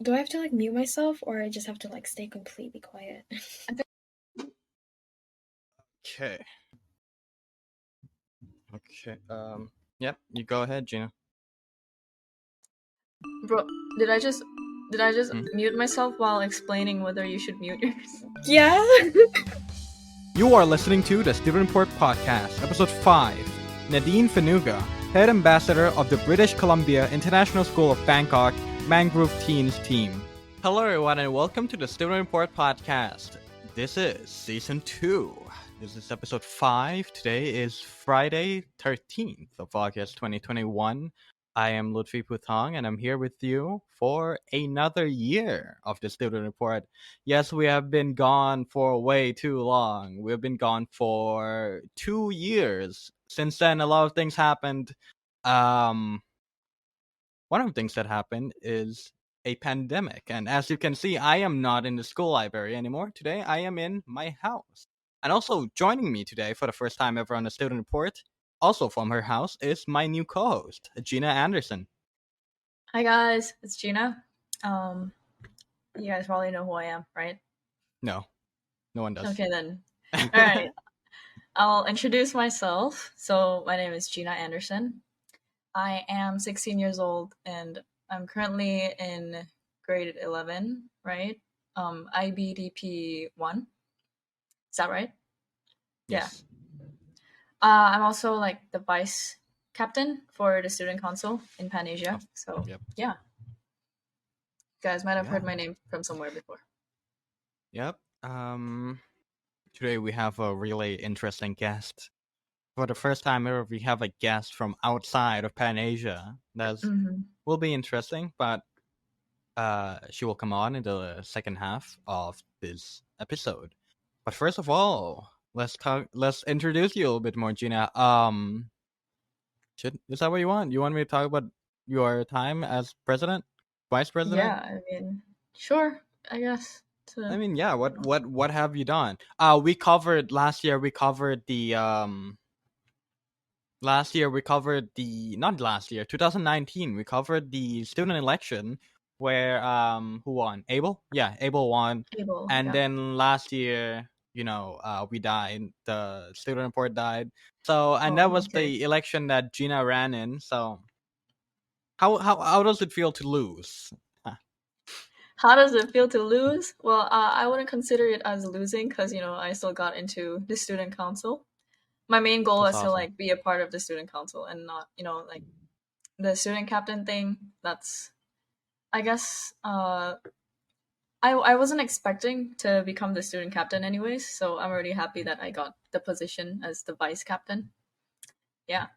Do I have to like mute myself, or I just have to like stay completely quiet? Okay. Okay. Yep. You go ahead, Gina. Bro, did I just mute myself while explaining whether you should mute yours? Yeah. You are listening to the Student Report Podcast, Episode 5. Naedyn Fanuga, Head Ambassador of the British Columbia International School of Bangkok, Mangrove Teens team. Hello, everyone, and welcome to the Student Report Podcast. This is Season 2. This is Episode 5. Today is Friday, 13th of August, 2021. I am Lutfi Putong, and I'm here with you for another year of the Student Report. Yes, we have been gone for way too long. We've been gone for 2 years. Since then, a lot of things happened. One of the things that happened is a pandemic. And as you can see, I am not in the school library anymore. Today, I am in my house. And also joining me today for the first time ever on the Student Report, also from her house, is my new co-host, Gina Andersen. Hi guys, it's Gina. You guys probably know who I am, right? No one does. Okay then. All right. I'll introduce myself. So my name is Gina Andersen. I am 16 years old and I'm currently in grade 11, right? IBDP 1. Is that right? Yes. Yeah. I'm also like the vice captain for the student council in Pan Asia. So Yep. yeah. You guys might have heard my name from somewhere before. Yep. Today we have a really interesting guest. For the first time ever, we have a guest from outside of Pan Asia. That will be interesting, but she will come on in the second half of this episode. But first of all, let's introduce you a little bit more, Gina. Is that what you want? You want me to talk about your time as president, vice president? Yeah, I mean, sure, I guess. I mean, yeah. What have you done? We covered last year. We covered the Last year we covered the not last year 2019. We covered the student election where who won? Abel? Yeah, Abel won. Abel, And yeah. then last year, we died. The student report died. So that was the election that Gina ran in. So how does it feel to lose? How does it feel to lose? Well, I wouldn't consider it as losing because I still got into the student council. My main goal is to like be a part of the student council and not like the student captain thing. That's, I guess, I wasn't expecting to become the student captain anyways, so I'm already happy that I got the position as the vice captain. Yeah.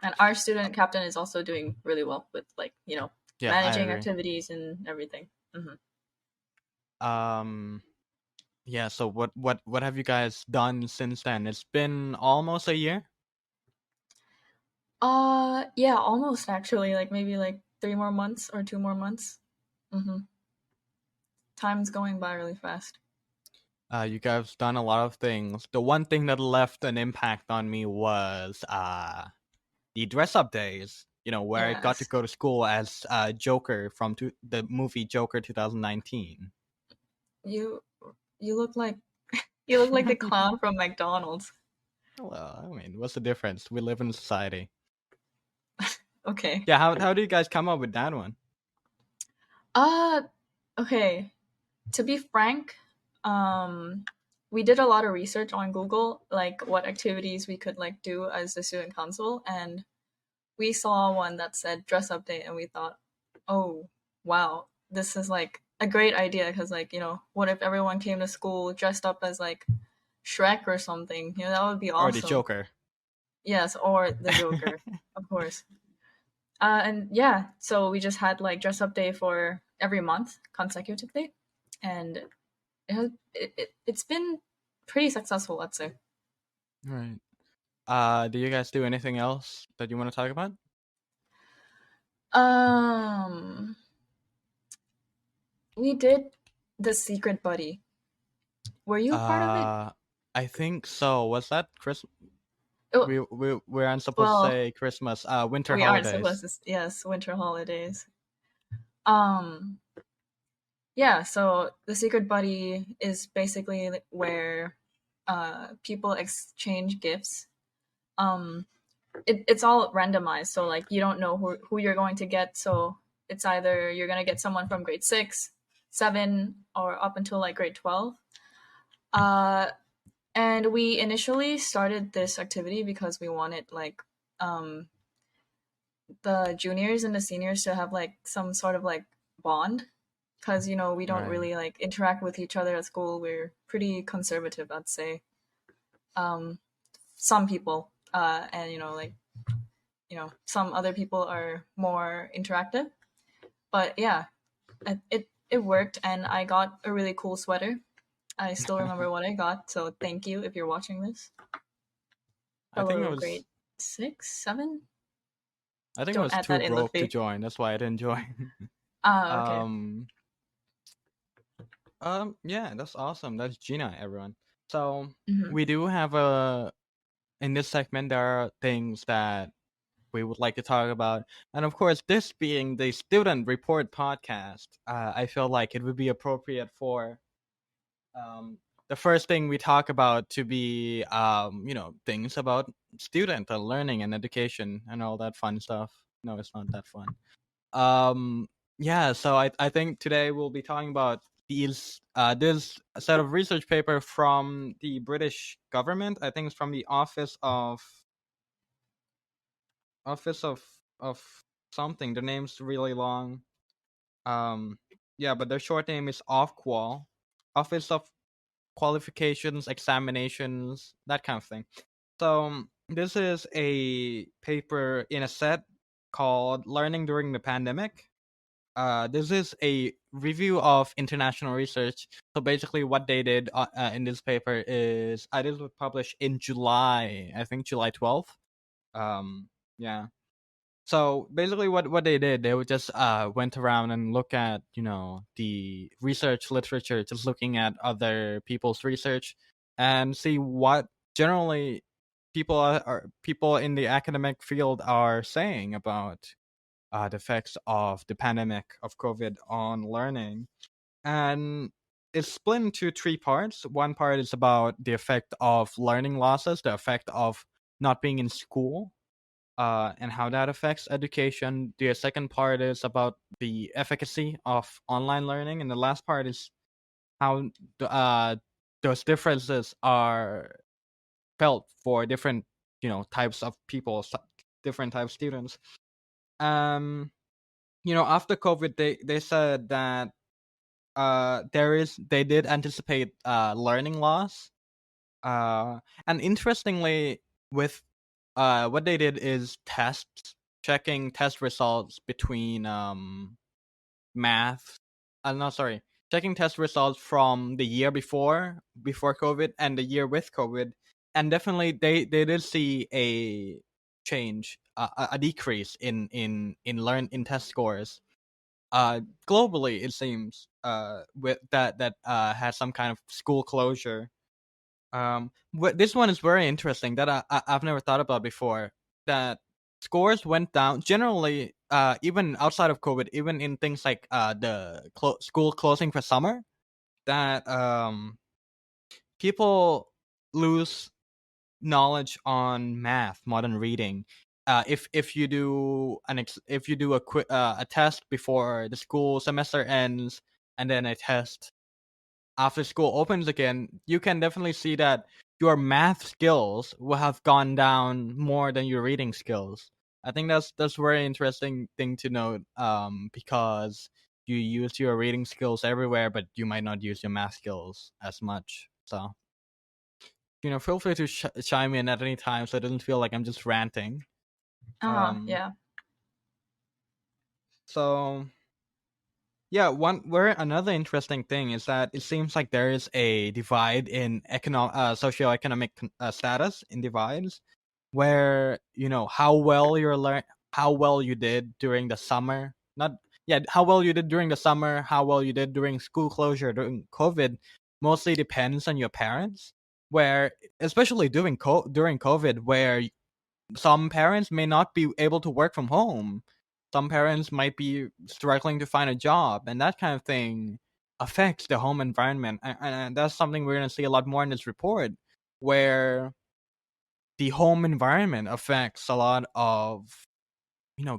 And our student captain is also doing really well with like, managing activities and everything. Yeah, so what have you guys done since then? It's been almost a year? Yeah, almost actually. Like maybe like 3 more months or 2 more months. Time's going by really fast. You guys done a lot of things. The one thing that left an impact on me was the dress up days. Where I got to go to school as Joker from the movie Joker 2019. You look like the clown from McDonald's. Well, I mean, what's the difference? We live in a society. Okay. Yeah, how do you guys come up with that one? Okay. To be frank, we did a lot of research on Google, like what activities we could like do as the student council, and we saw one that said dress up day, and we thought, oh wow, this is like a great idea because like what if everyone came to school dressed up as like Shrek or something? That would be awesome. Or the Joker. Yes, or the Joker, of course. And yeah, so we just had like dress up day for every month consecutively, and it's been pretty successful, let's say. Right. Do you guys do anything else that you want to talk about? We did the Secret Buddy. Were you part of it? I think so. Was that Christmas? We aren't supposed to say Christmas. Winter holidays. Yes, winter holidays. Yeah, so the secret buddy is basically where people exchange gifts. It's all randomized, so like you don't know who you're going to get. So it's either you're gonna get someone from grade 6, 7, or up until like grade 12. And we initially started this activity because we wanted like um, the juniors and the seniors to have like some sort of like bond, because we don't Right. really like interact with each other at school. We're pretty conservative, I'd say. Some people, and like some other people are more interactive. But yeah, it worked, and I got a really cool sweater. I still remember what I got, so thank you if you're watching this. I think it Hello, was grade 6, 7. I think I Don't was add too that in the broke to fee. join. That's why I didn't join. Okay. um yeah, that's awesome. That's Gina, everyone. So Hmm. we do have in this segment there are things that we would like to talk about. And of course, this being the student report podcast, I feel like it would be appropriate for the first thing we talk about to be things about student and learning and education and all that fun stuff. No, it's not that fun. um yeah, so I think today we'll be talking about this set of research paper from the British government. I think it's from the office of something. The name's really long. um yeah, but their short name is Ofqual, Office of Qualifications, Examinations, that kind of thing. So this is a paper in a set called Learning During the Pandemic. This is a review of international research. So basically, what they did in this paper is, this was published in July, I think July 12th. Yeah. So basically, what they did, they would just went around and look at the research literature, just looking at other people's research and see what generally people in the academic field are saying about the effects of the pandemic of COVID on learning. And it's split into three parts. One part is about the effect of learning losses, the effect of not being in school, and how that affects education. The second part is about the efficacy of online learning, and the last part is how those differences are felt for different types of people, different types of students. Um, after COVID, they said that they did anticipate learning loss. And interestingly, with what they did is checking test results between math. No, sorry, checking test results from the year before COVID and the year with COVID, and definitely they did see a change, a decrease in test scores. Globally, it seems with that has some kind of school closure. This one is very interesting that I've never thought about before. That scores went down generally, even outside of COVID, even in things like the school closing for summer. That people lose knowledge on math, modern reading. If you do if you do a test before the school semester ends, and then a test after school opens again, you can definitely see that your math skills will have gone down more than your reading skills. I think that's very interesting thing to note, because you use your reading skills everywhere, but you might not use your math skills as much. So feel free to chime in at any time, so it doesn't feel like I'm just ranting. Yeah. So yeah, another interesting thing is that it seems like there is a divide in socioeconomic status in divides, where how well you did during the summer, not yeah, how well you did during the summer, how well you did during school closure during COVID, mostly depends on your parents. Where especially during COVID, where some parents may not be able to work from home. Some parents might be struggling to find a job, and that kind of thing affects the home environment, and that's something we're going to see a lot more in this report, where the home environment affects a lot of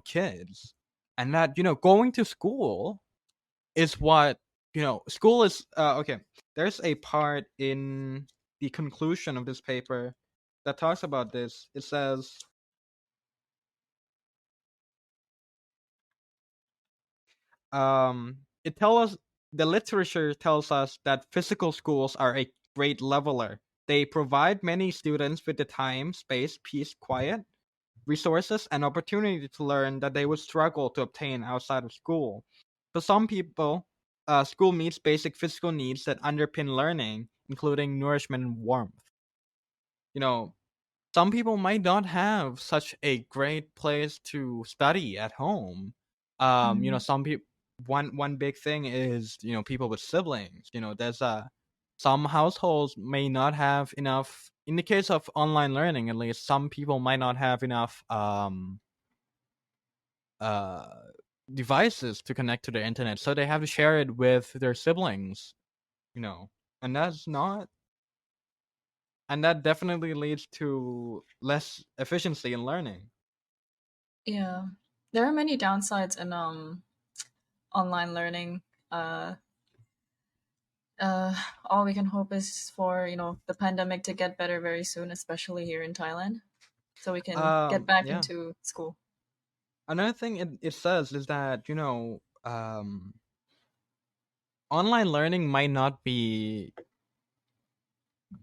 kids, and that going to school is what school is. Okay, there's a part in the conclusion of this paper that talks about this. It says, it tells us, the literature tells us that physical schools are a great leveler. They provide many students with the time, space, peace, quiet, resources, and opportunity to learn that they would struggle to obtain outside of school. For some people, school meets basic physical needs that underpin learning, including nourishment and warmth. Some people might not have such a great place to study at home. Some people, one big thing is people with siblings. There's some households may not have enough. In the case of online learning, at least, some people might not have enough uh devices to connect to the internet, so they have to share it with their siblings. And that's not and that definitely leads to less efficiency in learning. Yeah, there are many downsides in online learning. All we can hope is for the pandemic to get better very soon, especially here in Thailand, so we can get back Yeah. into school. Another thing it says is that online learning might not be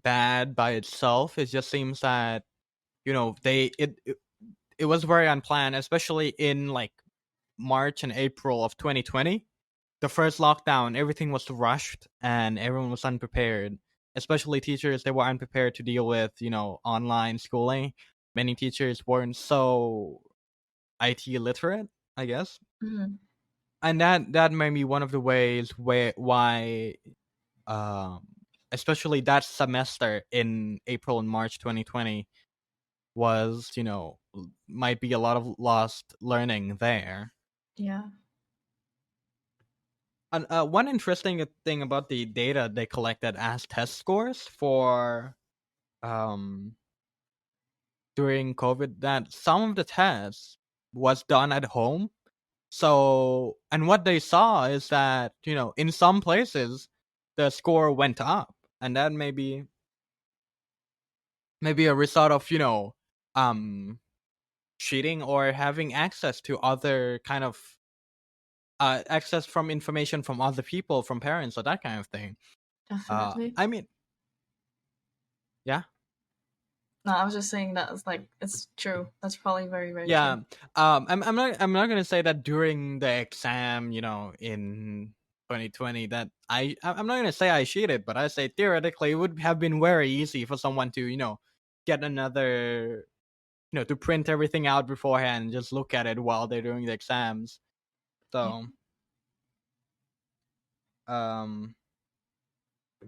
bad by itself. It just seems that it was very unplanned, especially in like March and April of 2020. The first lockdown, everything was rushed and everyone was unprepared. Especially teachers, they were unprepared to deal with online schooling. Many teachers weren't so IT literate, I guess. Mm-hmm. And that may be one of the ways why um especially that semester in April and March 2020 was might be a lot of lost learning there. Yeah. And one interesting thing about the data they collected as test scores for um during COVID, that some of the tests was done at home. So, and what they saw is that in some places the score went up, and that may be a result of um cheating or having access to other kind of access from information from other people, from parents or that kind of thing. Definitely. I mean, yeah. No, I was just saying that it's true. That's probably very, very Yeah. true. I'm not gonna say that during the exam, in 2020, that I'm not gonna say I cheated, but I say theoretically it would have been very easy for someone to get another to print everything out beforehand and just look at it while they're doing the exams. Yeah. So um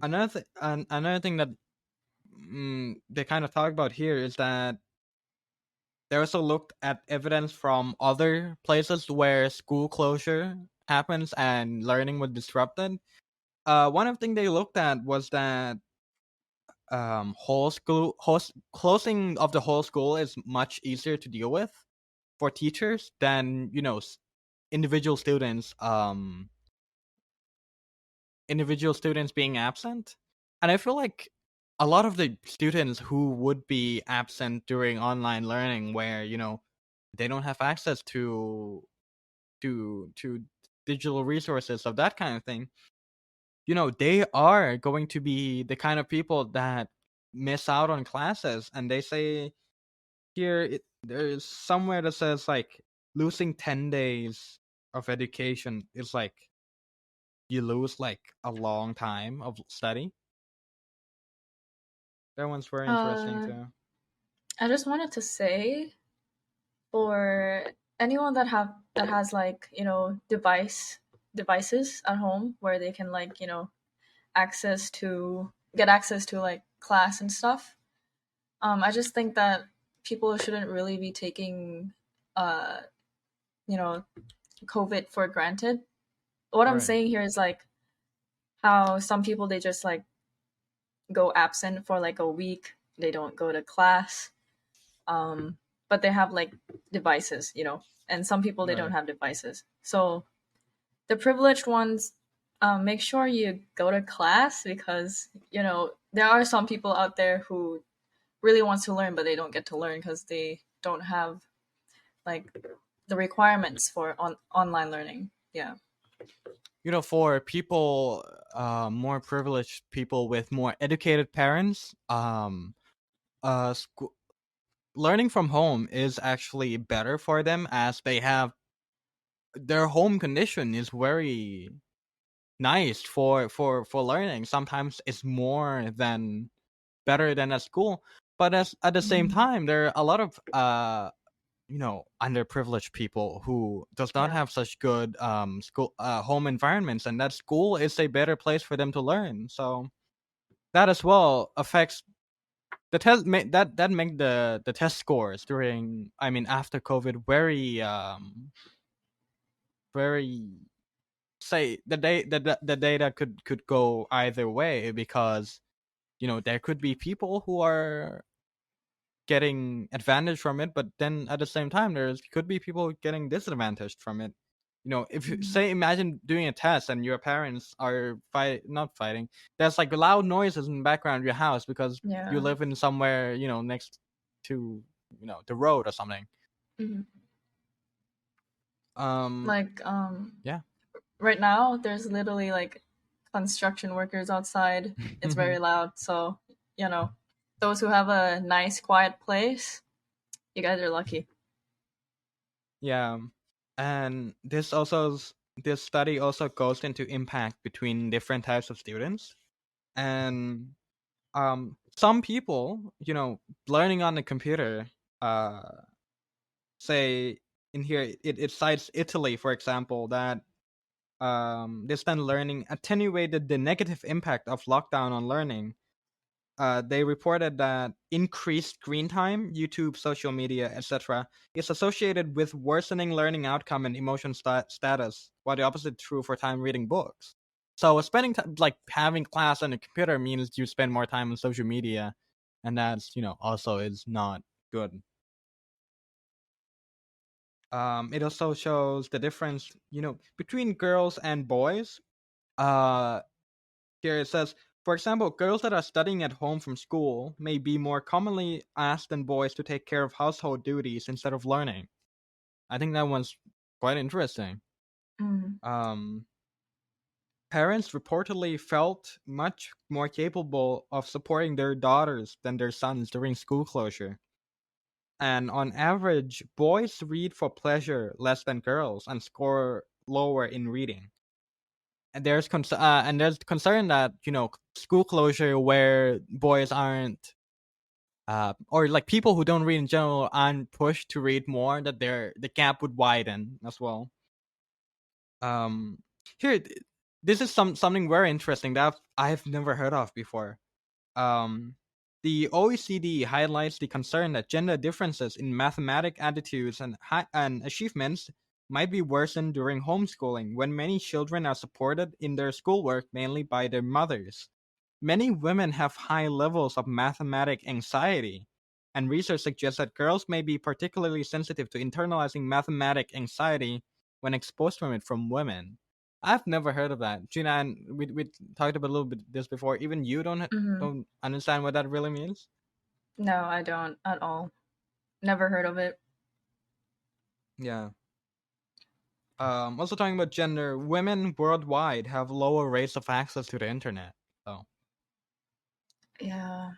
another thing that they kind of talk about here is that they also looked at evidence from other places where school closure happens and learning was disrupted. One of the things they looked at was that closing of the whole school is much easier to deal with for teachers than individual students being absent. And I feel like a lot of the students who would be absent during online learning, where they don't have access to digital resources of that kind of thing, they are going to be the kind of people that miss out on classes. And they say here, there's somewhere that says like losing 10 days of education is like you lose like a long time of study. That one's very interesting too. I just wanted to say, for anyone that has devices at home where they can get access to like class and stuff. I just think that people shouldn't really be taking uh you know COVID for granted. What I'm Right. saying here is like how some people, they just like go absent for like a week, they don't go to class, but they have like devices, and some people, they don't Right. have devices. So the privileged ones, make sure you go to class, because there are some people out there who really wants to learn, but they don't get to learn because they don't have like the requirements for online learning. Yeah. For people, more privileged people with more educated parents, learning from home is actually better for them, as they have their home condition is very nice for learning. Sometimes it's more than better than at school, but at the same Mhm. time, there are a lot of underprivileged people who does not Yeah. have such good school home environments, and that school is a better place for them to learn. So that as well affects the test. That make the test scores during, after COVID, very, say, the data could go either way, because there could be people who are getting advantage from it, but then at the same time, there's could be people getting disadvantaged from it. If you Mhm. say, imagine doing a test and your parents are not fighting, there's like loud noises in the background of your house because you Yeah. live in somewhere, next to, the road or something. Mhm. um Like, yeah. right now, there's literally like construction workers outside. It's very loud. So, you know, those who have a nice, quiet place, you guys are lucky. Yeah, and this study also goes into impact between different types of students. And some people, learning on the computer, uh say, in here it cites Italy, for example, that distance learning attenuated the negative impact of lockdown on learning. They reported that increased screen time, YouTube, social media, etc., is associated with worsening learning outcome and emotion status, while the opposite is true for time reading books. So spending time, like having class on a computer, means you spend more time on social media, and that's, also is not good. It also shows the difference, between girls and boys. Uh, Here it says, for example, girls that are studying at home from school may be more commonly asked than boys to take care of household duties instead of learning. I think that one's quite interesting. Mm. Um, Parents reportedly felt much more capable of supporting their daughters than their sons during school closure. And on average, boys read for pleasure less than girls and score lower in reading. And there's concern that, school closure, where boys aren't, or like people who don't read in general aren't pushed to read more, that the gap would widen as well. um Here, this is something very interesting that I've never heard of before. um the OECD highlights the concern that gender differences in mathematic attitudes and achievements might be worsened during homeschooling, when many children are supported in their schoolwork mainly by their mothers. Many women have high levels of mathematic anxiety, and research suggests that girls may be particularly sensitive to internalizing mathematic anxiety when exposed from it from women. I've never heard of that, Gina, and we talked about a little bit this before. Even you Hmm. don't understand what that really means. No, I don't at all. Never heard of it. Yeah. Also talking about gender, women worldwide have lower rates of access to the internet. So, Yeah.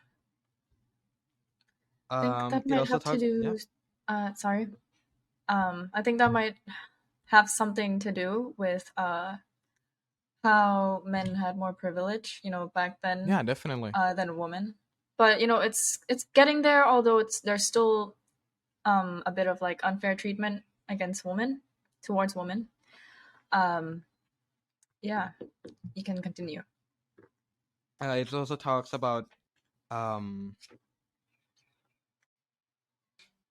I think that it might also have to talks. Yeah. do. Sorry. I think that might have something to do with how men had more privilege, back then, Yeah, definitely. than women. But it's getting there. Although there's still a bit of like unfair treatment against women, towards women. Um, yeah, you can continue. It also talks about, um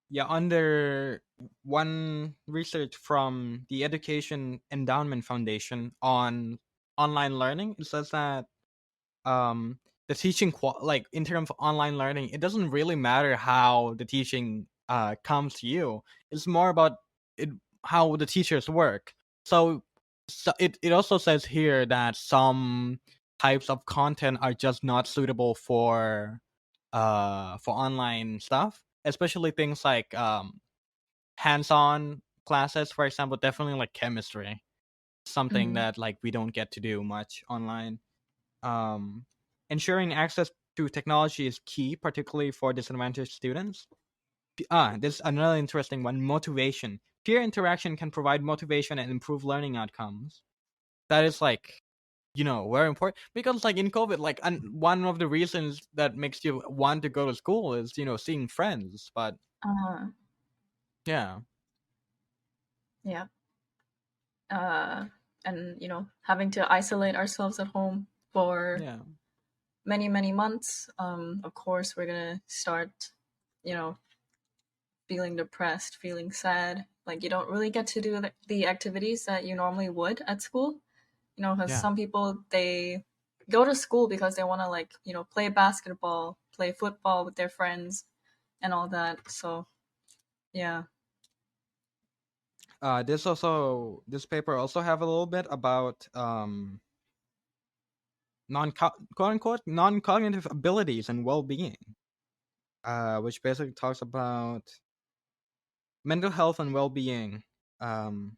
yeah, under one research from the Education Endowment Foundation on online learning, it says that the teaching like in terms of online learning, it doesn't really matter how the teaching comes to you. It's more about it how the teachers work. So it also says here that some types of content are just not suitable for online stuff, especially things like hands-on classes, for example. Definitely like chemistry, something that like we don't get to do much online. um Ensuring access to technology is key, particularly for disadvantaged students. This is another interesting one: motivation. Peer interaction can provide motivation and improve learning outcomes. That is like, very important, because like in COVID, like one of the reasons that makes you want to go to school is seeing friends. But yeah, Yeah. And having to isolate ourselves at home for yeah, many months. Of course we're gonna start feeling depressed, feeling sad, like you don't really get to do the activities that you normally would at school, because yeah. some people, they go to school because they want to, like, play basketball, play football with their friends and all that. So yeah. This paper also have a little bit about quote unquote non-cognitive abilities and well-being, which basically talks about mental health and well-being. Um,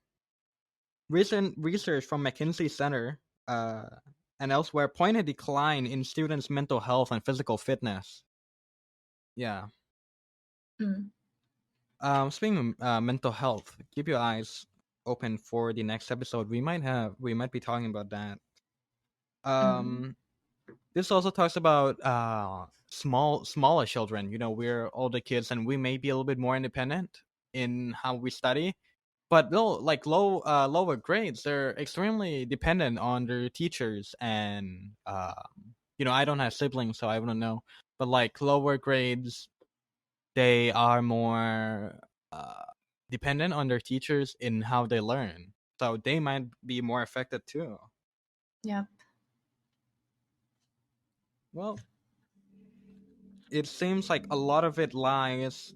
Recent research from McKinsey Center and elsewhere point a decline in students' mental health and physical fitness. Yeah. Mm. Speaking of mental health, keep your eyes open for the next episode. We might be talking about that. Mm. This also talks about smaller children. We're older kids, and we may be a little bit more independent in how we study. But lower grades, they're extremely dependent on their teachers, and I don't have siblings, so I wouldn't know. But like lower grades, they are more dependent on their teachers in how they learn, so they might be more affected too. Yeah. Well, it seems like a lot of it lies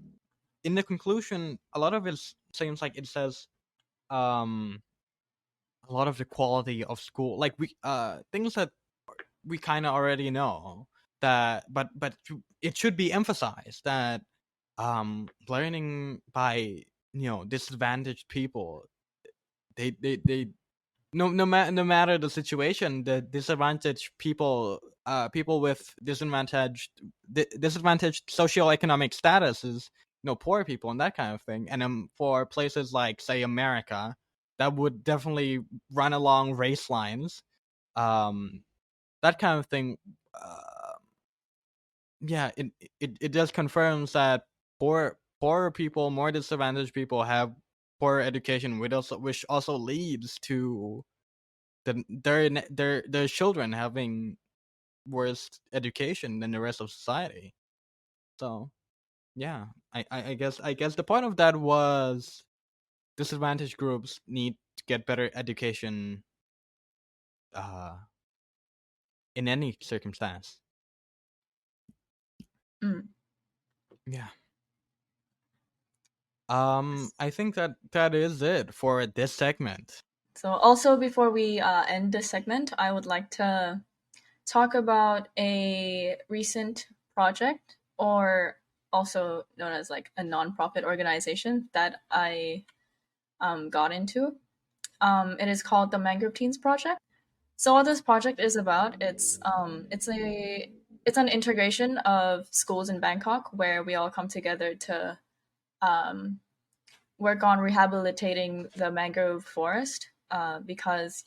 in the conclusion. A lot of it seems like it says um a lot of the quality of school, like we things that we kind of already know, that but it should be emphasized that learning by disadvantaged people, they no matter the situation, the disadvantaged people, people with disadvantaged socioeconomic statuses, poor people and that kind of thing. And for places like, say, America, that would definitely run along race lines, um that kind of thing. Yeah, it just confirms that poorer people, more disadvantaged people, have poor education, which also leads to their children having worse education than the rest of society. So yeah, I guess the point of that was disadvantaged groups need to get better education uh in any circumstance. Mm. Yeah. I think that is it for this segment. So also, before we end this segment, I would like to talk about a recent project, or also known as like a nonprofit organization that I got into. It is called the Mangrove Teens project. So what this project is about, it's an integration of schools in Bangkok where we all come together to um, work on rehabilitating the mangrove forest, because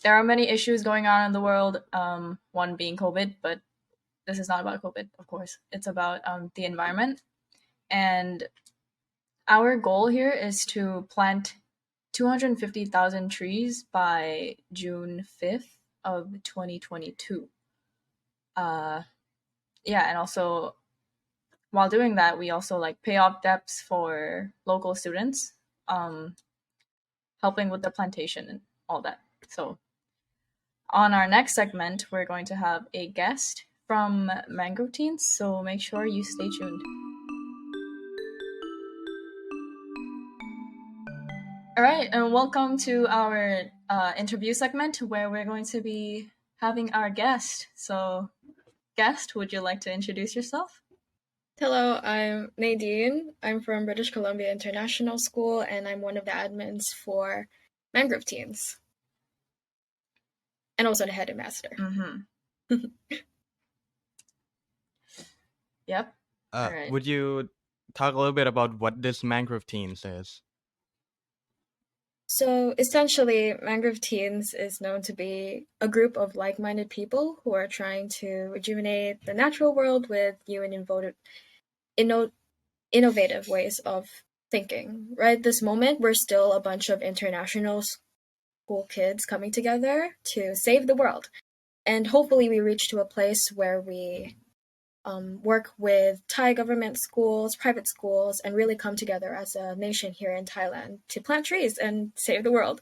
there are many issues going on in the world. One being COVID, but this is not about COVID, of course. It's about the environment. And our goal here is to plant 250,000 trees by June 5th of 2022. Yeah, and also while doing that, we also like pay off debts for local students, helping with the plantation and all that. So on our next segment, we're going to have a guest from Mangrove Teens, so make sure you stay tuned. All right, and welcome to our interview segment where we're going to be having our guest. So, guest, would you like to introduce yourself? Hello, I'm Naedyn. I'm from British Columbia International School, and I'm one of the admins for Mangrove Teens, and also the head ambassador. Mm-hmm. Yep. All right. Would you talk a little bit about what this Mangrove Teens is? So essentially, Mangrove Teens is known to be a group of like-minded people who are trying to rejuvenate the natural world with new and innovative ways of thinking. Right this moment, we're still a bunch of international school kids coming together to save the world. And hopefully we reach to a place where we work with Thai government schools, private schools, and really come together as a nation here in Thailand to plant trees and save the world.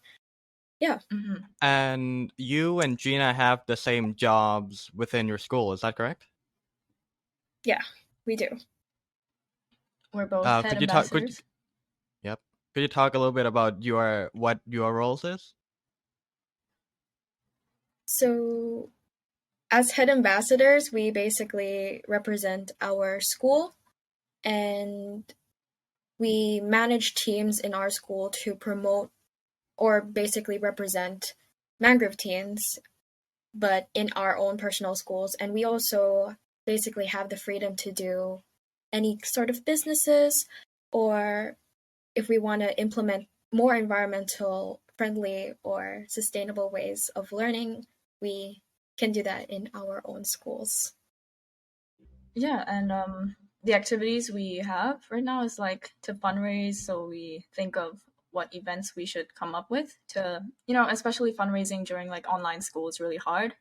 Yeah. Mm-hmm. And you and Gina have the same jobs within your school, is that correct? Yeah, we do. We're both head ambassadors. Yep. Could you talk a little bit about what your roles is? So, as head ambassadors, we basically represent our school, and we manage teams in our school to promote or basically represent Mangrove Teens, but in our own personal schools. And we also basically have the freedom to do any sort of businesses, or if we want to implement more environmental friendly or sustainable ways of learning, we can do that in our own schools. Yeah, and the activities we have right now is like to fundraise. So we think of what events we should come up with to, especially fundraising during like online school is really hard.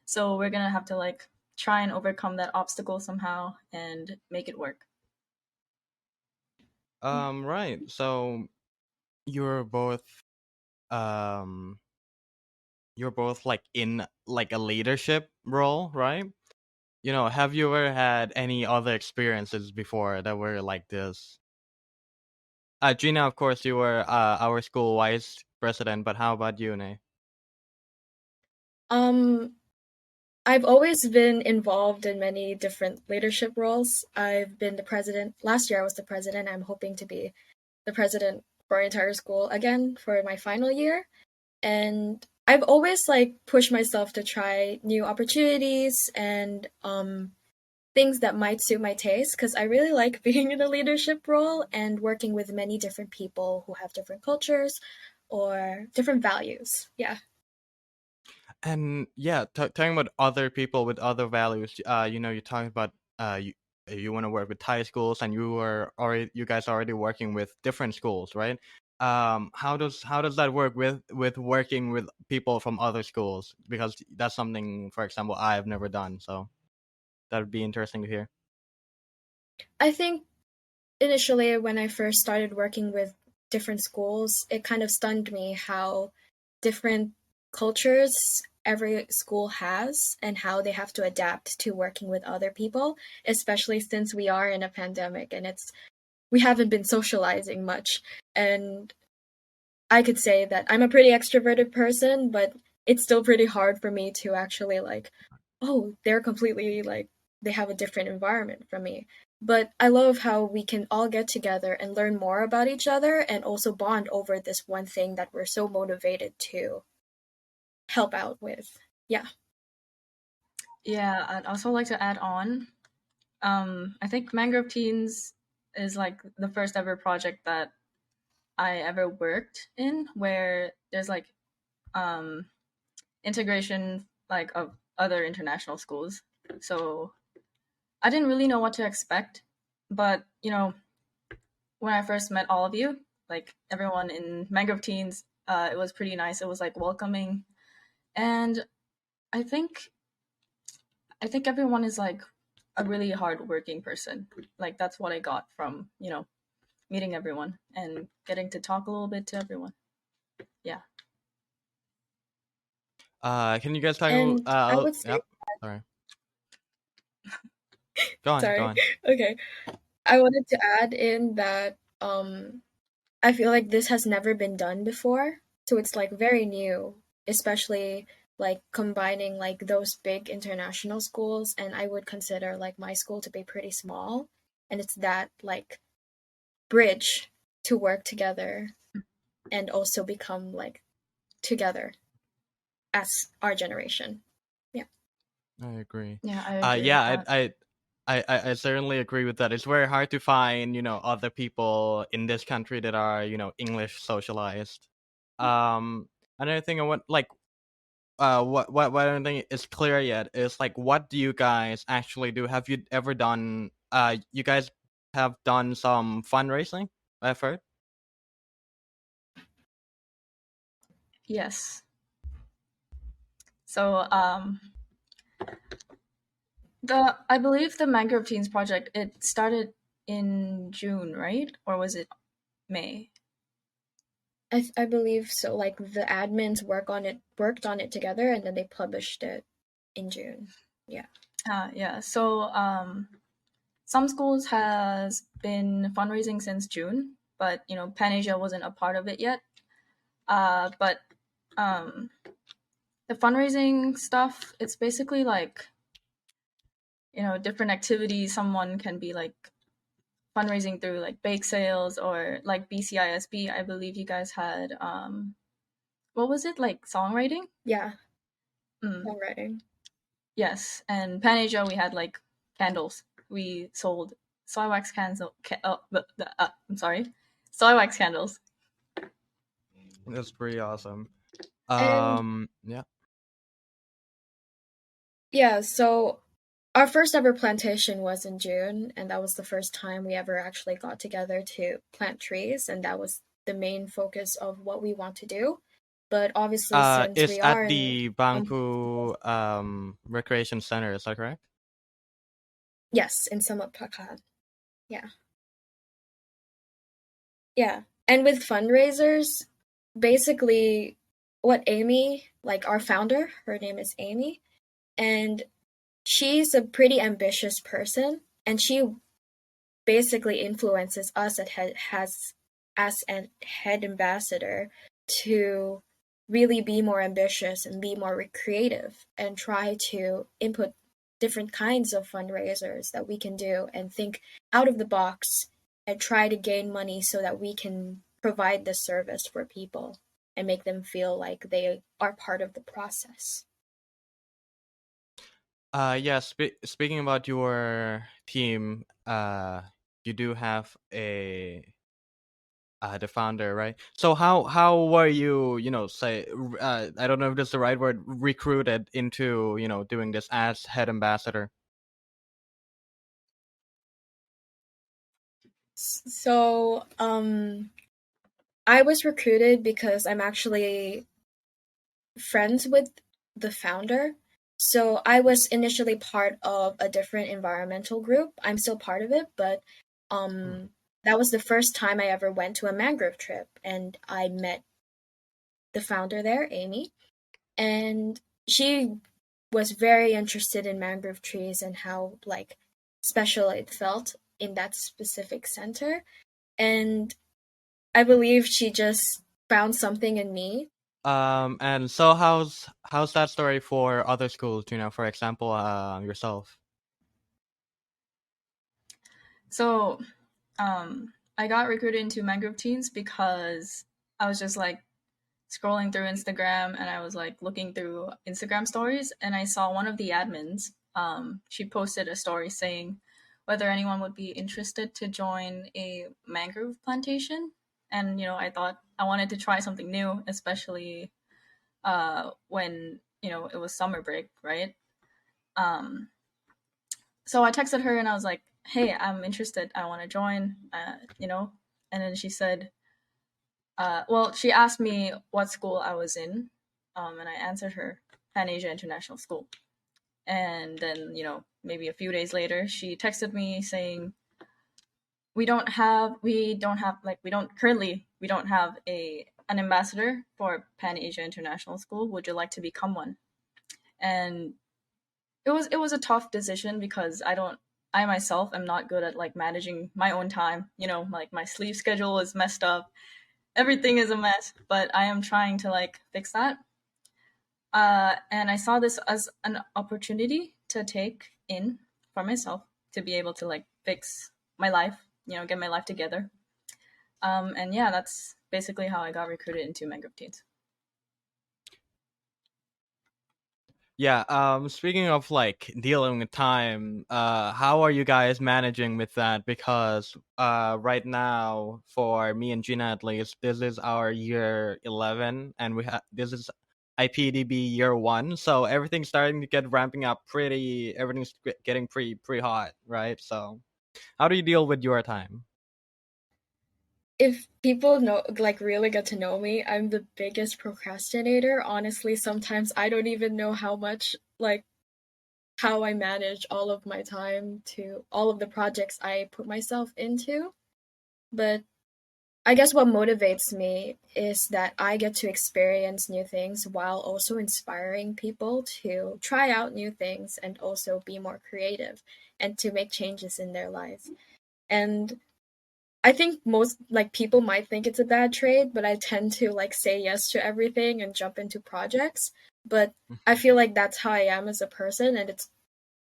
So we're gonna have to like try and overcome that obstacle somehow and make it work. Right. So you're both um like in like a leadership role, right? Have you ever had any other experiences before that were like this? Gina, of course, you were our school vice president, but how about you, Nay? I've always been involved in many different leadership roles. I've been the president. Last year I was the president. I'm hoping to be the president for our entire school again for my final year. And I've always like pushed myself to try new opportunities and things that might suit my taste, because I really like being in a leadership role and working with many different people who have different cultures or different values. Yeah. And yeah, talking about other people with other values, you're talking about you want to work with Thai schools, and you guys are already working with different schools, right? How does that work with working with people from other schools? Because that's something, for example, I've never done, so that would be interesting to hear. I think initially when I first started working with different schools, it kind of stunned me how different cultures every school has and how they have to adapt to working with other people, especially since we are in a pandemic and we haven't been socializing much. And I could say that I'm a pretty extroverted person, but it's still pretty hard for me to actually like, oh, they're completely like, they have a different environment from me. But I love how we can all get together and learn more about each other and also bond over this one thing that we're so motivated to help out with. Yeah. Yeah, I'd also like to add on. I think Mangrove Teens is like the first ever project that I ever worked in where there's like integration like of other international schools. So I didn't really know what to expect, but when I first met all of you, like everyone in Mangrove Teens, it was pretty nice. It was like welcoming, and I think everyone is like a really hardworking person. Like that's what I got from meeting everyone and getting to talk a little bit to everyone. Yeah. Can you guys talk? And I would say, yep. Sorry. Go on. sorry. Go on. Okay. I wanted to add in that I feel like this has never been done before. So it's like very new, especially like combining like those big international schools. And I would consider like my school to be pretty small. And it's that like bridge to work together and also become like together as our generation. Yeah. I agree. Yeah, I agree with that. I certainly agree with that. It's very hard to find, other people in this country that are, English socialized. Another thing I want, like, what I don't think is clear yet is like, what do you guys actually do? Have you ever done? You guys have done some fundraising effort? Yes. So I believe the Mangrove Teens project, it started in June, right? Or was it May? I believe so. Like the admins worked on it together, and then they published it in June. Yeah. Yeah. So some schools has been fundraising since June, but Pan Asia wasn't a part of it yet. But the fundraising stuff, it's basically like different activities. Someone can be like fundraising through like bake sales or like BCISB. I believe you guys had what was it, like songwriting? Yeah. Songwriting. Yes, and Pan Asia we had like candles. We sold soy wax candles. I'm sorry, soy wax candles. That's pretty awesome. And Yeah. yeah, so our first ever plantation was in June, and that was the first time we ever actually got together to plant trees, and that was the main focus of what we want to do. But obviously, since Is we at are in the Bangkok Recreation Center, is that correct? yes, in Samut Prakan. Yeah. Yeah. And with fundraisers, basically what Amy, like our founder, her name is Amy, and she's a pretty ambitious person, and she basically influences us as a head ambassador to really be more ambitious and be more creative and try to input different kinds of fundraisers that we can do and think out of the box and try to gain money so that we can provide this service for people and make them feel like they are part of the process. Yeah. Speaking about your team, you do have the founder, right? So how were you, say, I don't know if that's the right word, recruited into, doing this as head ambassador? So, I was recruited because I'm actually friends with the founder. So I was initially part of a different environmental group. I'm still part of it, but that was the first time I ever went to a mangrove trip, and I met the founder there, Amy, and she was very interested in mangrove trees and how like special it felt in that specific center. And I believe she just found something in me. And so how's that story for other schools, for example, yourself? So I got recruited into Mangrove Teens because I was just like scrolling through Instagram, and I was like looking through Instagram stories, and I saw one of the admins. She posted a story saying whether anyone would be interested to join a mangrove plantation. And I thought I wanted to try something new, especially when it was summer break, right? So I texted her and I was like, "Hey, I'm interested. I want to join." And then she said, well, she asked me what school I was in, and I answered her Pan Asia International School. And then, maybe a few days later, she texted me saying, we don't currently have a an ambassador for Pan Asia International School. Would you like to become one? And it was a tough decision because I myself am not good at like managing my own time. You know, like my sleep schedule is messed up. Everything is a mess, but I am trying to like fix that. And I saw this as an opportunity to take in for myself to be able to like fix my life, you know, get my life together. And yeah, that's basically how I got recruited into Mangrove Teens. Yeah, speaking of like dealing with time, how are you guys managing with that? Because right now, for me and Gina at least, this is our year 11, and this is IPDB year 1, so everything's starting to get ramping up everything's getting pretty hot, right? So how do you deal with your time? If people know, like, really get to know me, I'm the biggest procrastinator. Honestly, sometimes I don't even know how I manage all of my time to all of the projects I put myself into. But I guess what motivates me is that I get to experience new things while also inspiring people to try out new things and also be more creative and to make changes in their lives. And I think most like people might think it's a bad trait, but I tend to like say yes to everything and jump into projects. But I feel like that's how I am as a person, and it's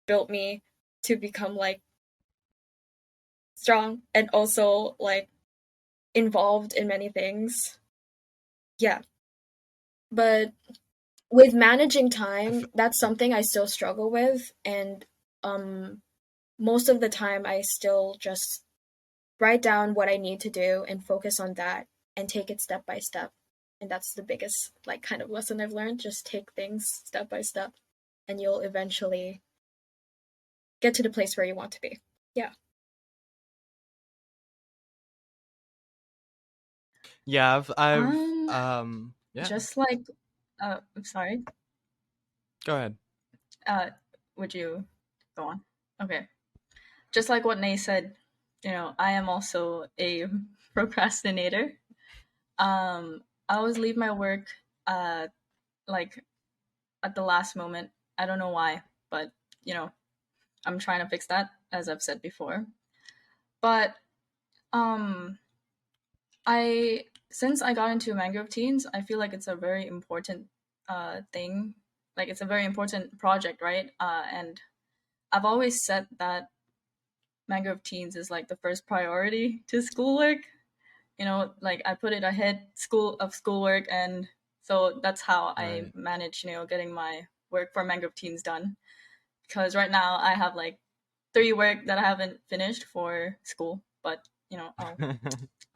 built me to become like strong and also like involved in many things. Yeah. But with managing time, that's something I still struggle with, and most of the time I still just write down what I need to do and focus on that and take it step by step. And that's the biggest like kind of lesson I've learned. Just take things step by step and you'll eventually get to the place where you want to be. Yeah. Yeah, yeah. Just like I'm sorry. Go ahead. Would you go on? Okay. Just like what Nay said, you know, I am also a procrastinator. I always leave my work like at the last moment. I don't know why, but you know, I'm trying to fix that, as I've said before. But um I since I got into Mangrove Teens, I feel like it's a very important thing. Like it's a very important project, right? And I've always said that Mangrove Teens is like the first priority to schoolwork. You know, like I put it ahead schoolwork, and so that's how I Right. manage, you know, getting my work for Mangrove Teens done. Because right now I have like 3 work that I haven't finished for school, but you know, I'll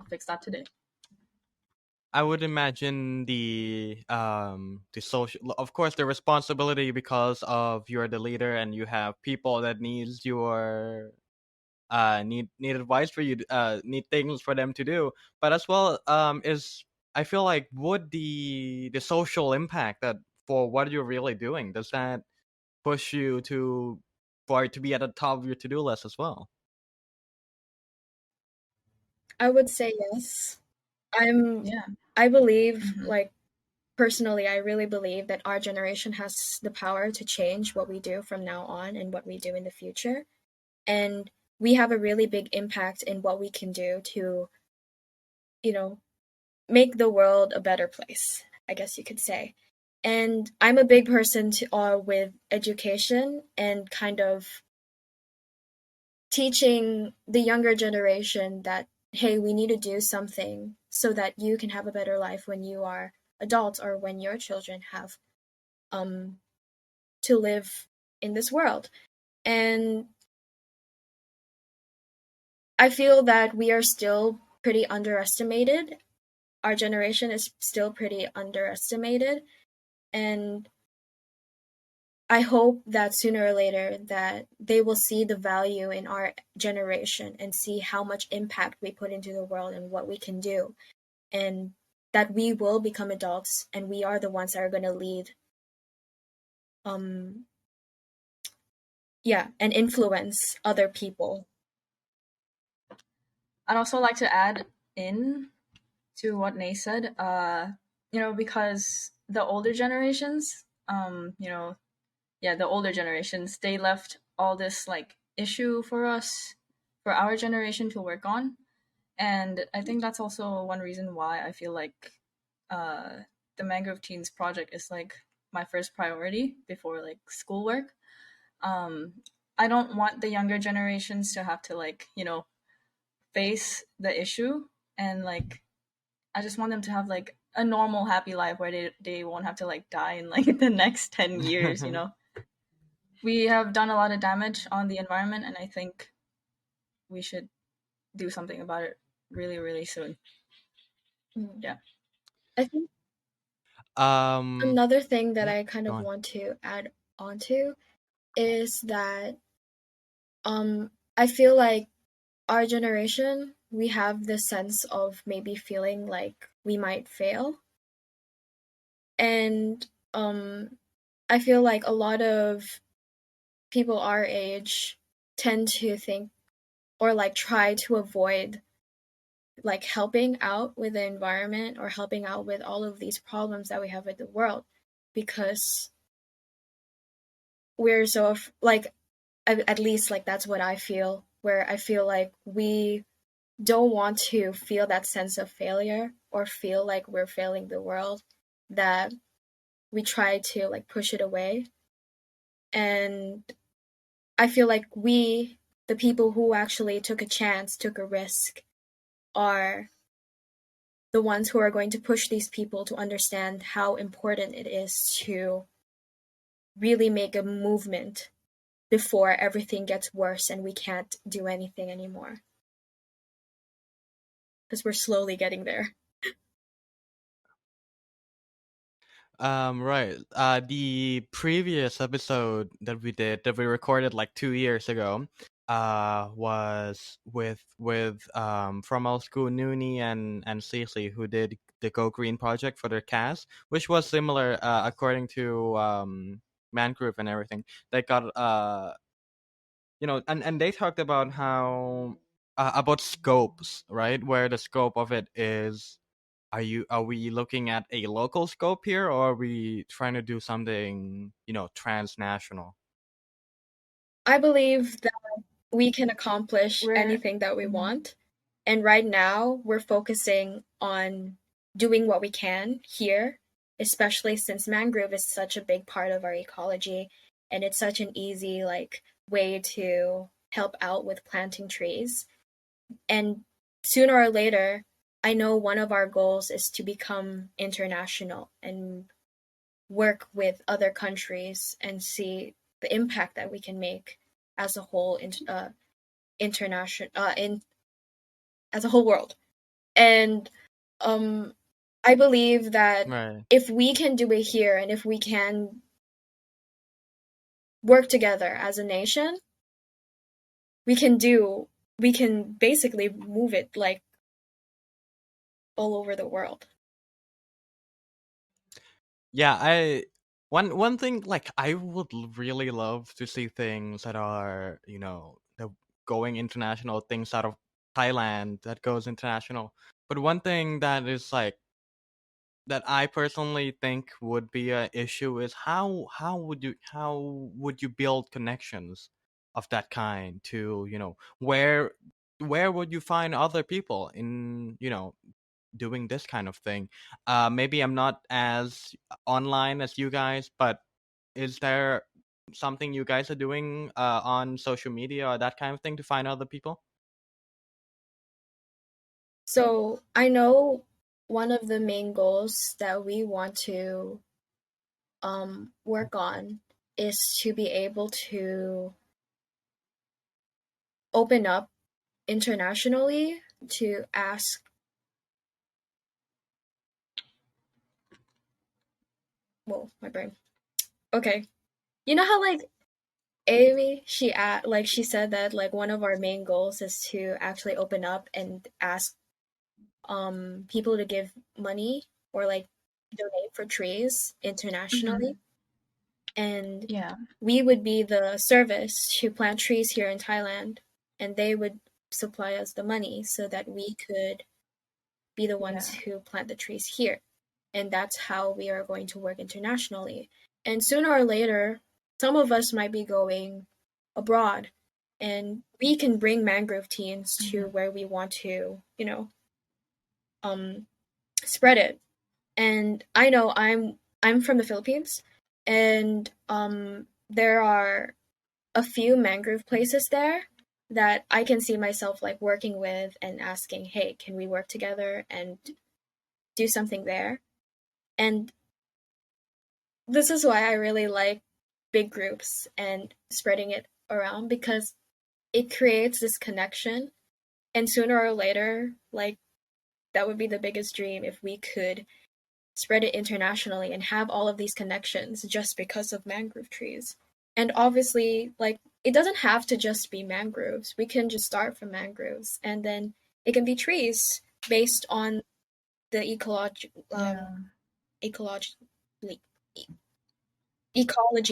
fix that today. I would imagine the social, of course, the responsibility, because of you're the leader and you have people that needs your need advice for you, need things for them to do. But as well, is I feel like, would the social impact that for what you're really doing, does that push you to for it to be at the top of your to do list as well? I would say yes. I'm Yeah. I believe Mm-hmm. like personally I really believe that our generation has the power to change what we do from now on and what we do in the future. And we have a really big impact in what we can do to, you know, make the world a better place, I guess you could say. And I'm a big person with education and kind of teaching the younger generation that, hey, we need to do something so that you can have a better life when you are adults or when your children have um, to live in this world. And I feel that we are still pretty underestimated. Our generation is still pretty underestimated, and I hope that sooner or later that they will see the value in our generation and see how much impact we put into the world and what we can do, and that we will become adults and we are the ones that are going to lead um yeah, and influence other people. I'd also like to add in to what Nay said. Because the older generations, the older generations, they left all this like issue for us, for our generation to work on. And I think that's also one reason why I feel like the Mangrove Teens project is like my first priority before like schoolwork. I don't want the younger generations to have to like, face the issue, and like I just want them to have like a normal happy life where they won't have to like die in like the next 10 years. We have done a lot of damage on the environment, and I think we should do something about it really, really soon. Yeah. I think another thing that I kind of want to add onto is that I feel like our generation, we have this sense of maybe feeling like we might fail. And I feel like a lot of people our age tend to think or like try to avoid like helping out with the environment or helping out with all of these problems that we have with the world, because we're so like, at least like that's what I feel, where I feel like we don't want to feel that sense of failure or feel like we're failing the world, that we try to like push it away. And I feel like we, the people who actually took a chance, took a risk, are the ones who are going to push these people to understand how important it is to really make a movement before everything gets worse and we can't do anything anymore. Because we're slowly getting there. Right. The previous episode that we recorded like 2 years ago, was with from our school, Nooney and Cece, who did the Go Green project for their cast, which was similar, according to Mangrove and everything. They got and they talked about how about scopes, right? Where the scope of it is, are we looking at a local scope here, or are we trying to do something, transnational? I believe that we can accomplish anything that we want. And right now, we're focusing on doing what we can here, especially since mangrove is such a big part of our ecology, and it's such an easy like way to help out with planting trees. And sooner or later, I know one of our goals is to become international and work with other countries and see the impact that we can make as a whole international as a whole world. And I believe that if we can do it here, and if we can work together as a nation, we can basically move it like all over the world. Yeah, one thing, like, I would really love to see things that are, the going international, things out of Thailand that goes international. But one thing that is like that I personally think would be an issue is how would you build connections of that kind to, where would you find other people in, doing this kind of thing? Maybe I'm not as online as you guys, but is there something you guys are doing on social media or that kind of thing to find other people? So I know one of the main goals that we want to work on is to be able to open up internationally to ask. Whoa, my brain. Okay. You know how like Amy, she said that like one of our main goals is to actually open up and ask people to give money or like donate for trees internationally. And we would be the service to plant trees here in Thailand, and they would supply us the money so that we could be the ones who plant the trees here. And that's how we are going to work internationally. And sooner or later, some of us might be going abroad, and we can bring Mangrove Teens to where we want to, spread it. And I know I'm from the Philippines, and there are a few mangrove places there that I can see myself like working with and asking, hey, can we work together and do something there? And this is why I really like big groups and spreading it around, because it creates this connection. And sooner or later, like, that would be the biggest dream, if we could spread it internationally and have all of these connections just because of mangrove trees. And obviously, like, it doesn't have to just be mangroves. We can just start from mangroves, and then it can be trees based on the ecology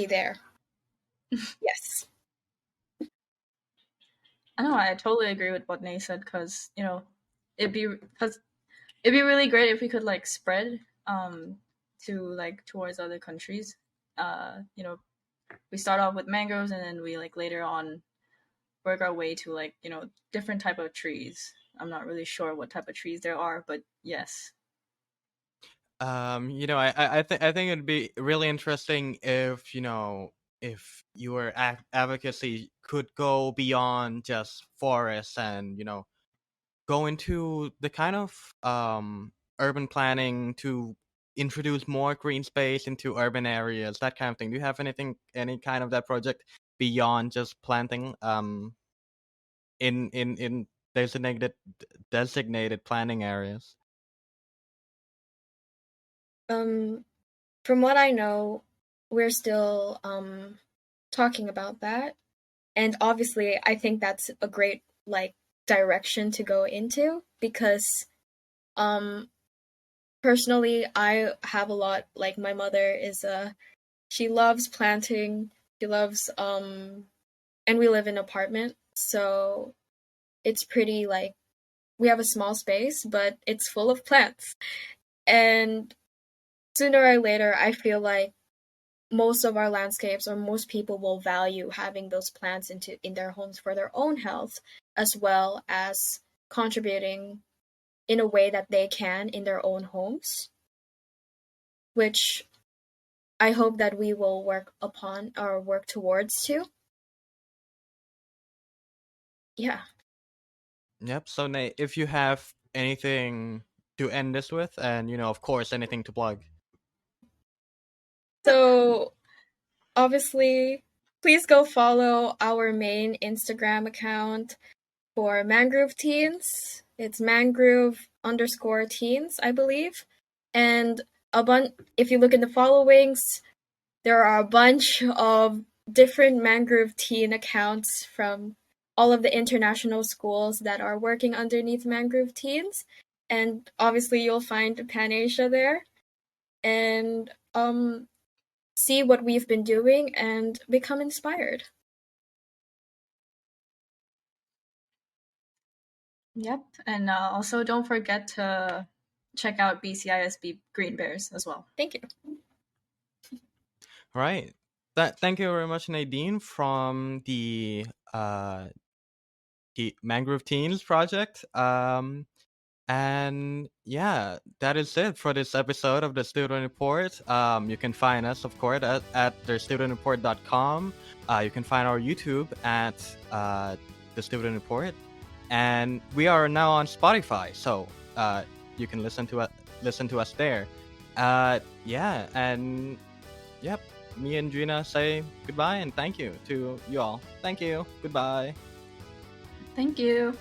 there. Yes. I know, I totally agree with what Nay said, because it'd be really great if we could like spread to like towards other countries. We start off with mangroves, and then we like later on work our way to like different type of trees. I'm not really sure what type of trees there are, but yes. I think it'd be really interesting if if your advocacy could go beyond just forests, and go into the kind of urban planning to introduce more green space into urban areas, that kind of thing. Do you have any kind of that project beyond just planting in designated planning areas? From what I know, we're still talking about that. And obviously, I think that's a great like direction to go into, because personally, I have a lot, like, my mother is she loves planting. She loves and we live in an apartment, so it's pretty like, we have a small space, but it's full of plants. And sooner or later, I feel like most of our landscapes, or most people, will value having those plants in their homes for their own health, as well as contributing in a way that they can in their own homes, which I hope that we will work upon or work towards too. Yeah. Yep. So Nate, if you have anything to end this with, and of course, anything to plug. So obviously, please go follow our main Instagram account for Mangrove Teens. It's mangrove_teens, I believe. And if you look in the followings, there are a bunch of different Mangrove Teen accounts from all of the international schools that are working underneath Mangrove Teens. And obviously, you'll find Pan Asia there. And see what we've been doing and become inspired. Yep. And also, don't forget to check out BCISB Green Bears as well. Thank you. Right. Thank you very much, Naedyn, from the Mangrove Teens project. And yeah, that is it for this episode of the Student Report. You can find us, of course, at thestudentreport.com. You can find our YouTube at the Student Report, and we are now on Spotify, so you can listen to us there. Yeah, and yep. Me and Gina say goodbye and thank you to you all. Thank you. Goodbye. Thank you.